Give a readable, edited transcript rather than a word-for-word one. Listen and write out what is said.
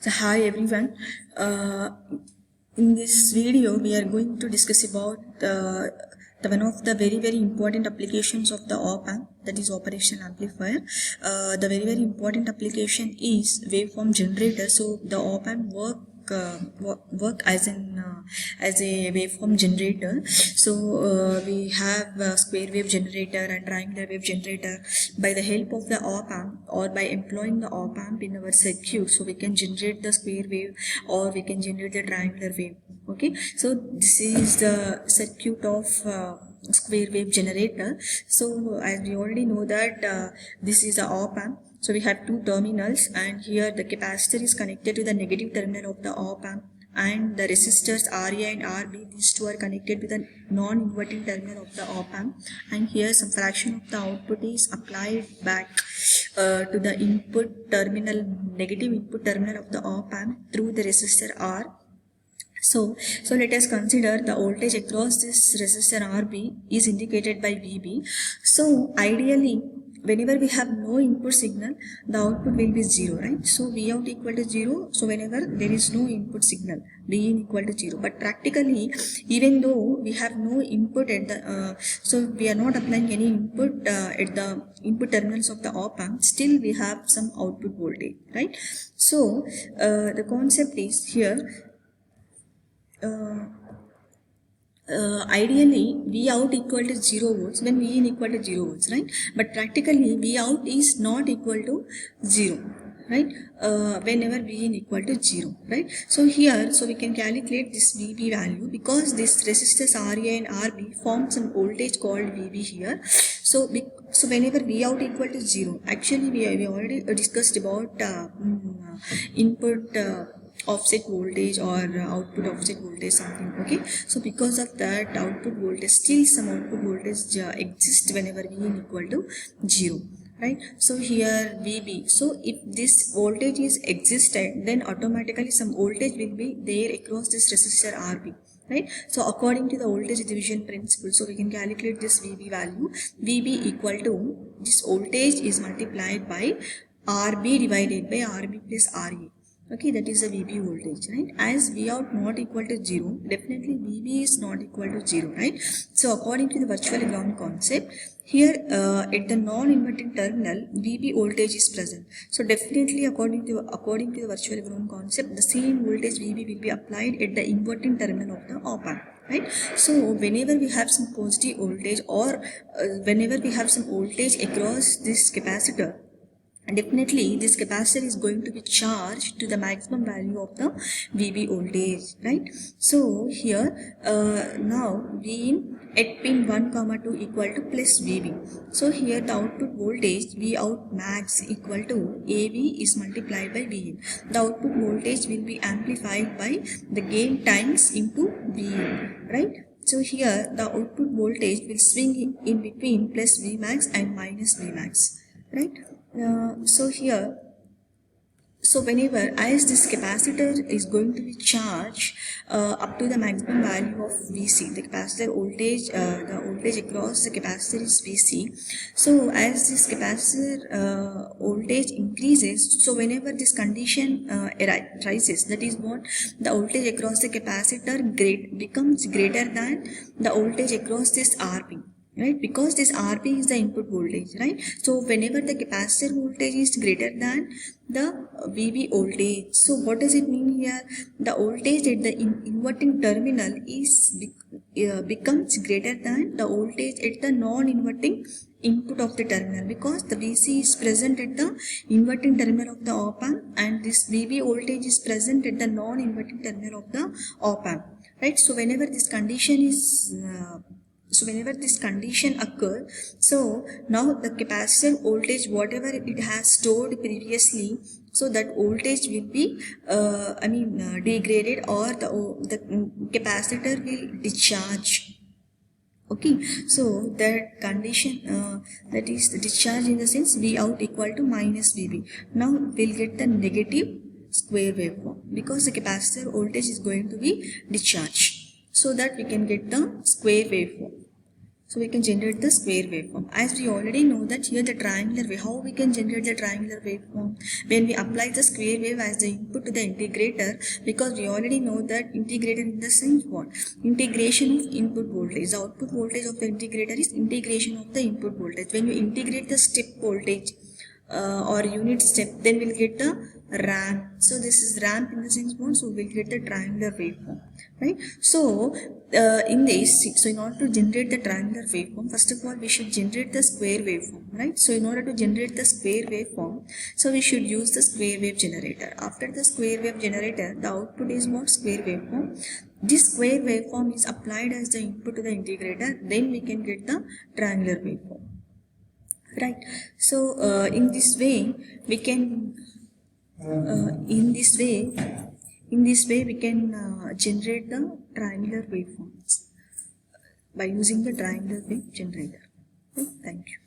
So hi everyone. Uh, in this video, we are going to discuss about the one of the very important applications of the op amp, that is operational amplifier. The very important application is waveform generator. So the op amp work as a waveform generator. So we have a square wave generator and triangular wave generator. By the help of the op amp or by employing the op amp in our circuit, so we can generate the square wave or we can generate the triangular wave. Okay, so this is the circuit of square wave generator. So as we already know that this is the op amp. So we have two terminals, and here the capacitor is connected to the negative terminal of the op amp, and the resistors RA and RB, these two are connected with the non-inverting terminal of the op amp, and here some fraction of the output is applied back to the input terminal, negative input terminal of the op amp through the resistor R. So let us consider the voltage across this resistor RB is indicated by VB. So ideally, whenever we have no input signal, the output will be 0, right? So Vout equal to 0. So whenever there is no input signal, Vin equal to 0. But practically, even though we have no input at the, so we are not applying any input at the input terminals of the op amp, still we have some output voltage, right? So the concept is here. Ideally Vout equal to 0 volts when Vin equal to 0 volts, right? But practically Vout is not equal to 0, right? Whenever Vin equal to 0, right? So here, so we can calculate this VB value because this resistors RA and RB form some voltage called VB here. So whenever Vout equal to 0, actually we already discussed about input offset voltage or output offset voltage something. Okay, so because of that output voltage, still some output voltage exists whenever Vin equal to 0, right? So here VB, so if this voltage is existed, then automatically some voltage will be there across this resistor RB, right? So according to the voltage division principle, so we can calculate this VB value. VB equal to this voltage is multiplied by RB divided by RB plus RA. Okay, that is the VB voltage, right? As Vout not equal to 0, definitely VB is not equal to 0, right? So according to the virtual ground concept, here at the non-inverting terminal, VB voltage is present. So definitely according to the virtual ground concept, the same voltage VB will be applied at the inverting terminal of the op amp, right? So whenever we have some positive voltage or whenever we have some voltage across this capacitor, and definitely this capacitor is going to be charged to the maximum value of the VB voltage, right? So here now Vin at pin 1, 2 equal to plus VB. So here the output voltage Vout max equal to AV is multiplied by Vin. The output voltage will be amplified by the gain times into Vin, right? So here the output voltage will swing in between plus Vmax and minus Vmax, right? So here, so whenever as this capacitor is going to be charged up to the maximum value of Vc, the capacitor voltage, the voltage across the capacitor is Vc. So as this capacitor voltage increases, so whenever this condition arises, that is what the voltage across the capacitor becomes greater than the voltage across this Rp, right? Because this RP is the input voltage, right? So whenever the capacitor voltage is greater than the VB voltage, so what does it mean here? The voltage at the inverting terminal is becomes greater than the voltage at the non-inverting input of the terminal, because the VC is present at the inverting terminal of the op amp and this VB voltage is present at the non-inverting terminal of the op amp, right? So whenever this condition is occurs, so now the capacitor voltage, whatever it has stored previously, so that voltage will be degraded, or the capacitor will discharge. Okay, so that condition, that is the discharge in the sense Vout equal to minus VB. Now we'll get the negative square waveform because the capacitor voltage is going to be discharged, so that we can get the square waveform. So we can generate the square waveform. As we already know that here the triangular wave, how we can generate the triangular waveform? When we apply the square wave as the input to the integrator, because we already know that integrator in the sense what? Integration of input voltage. The output voltage of the integrator is integration of the input voltage. When you integrate the step voltage or unit step, then we'll get the ramp. So this is ramp in the sense what? So we'll get the triangular waveform, right? So in order to generate the triangular waveform, first of all we should generate the square waveform, right? So in order to generate the square waveform, so we should use the square wave generator. After the square wave generator, the output is what? Square waveform. This square waveform is applied as the input to the integrator, then we can get the triangular waveform, right? So in this way we can in this way we can generate the triangular waveforms by using the triangular wave generator. Okay, thank you.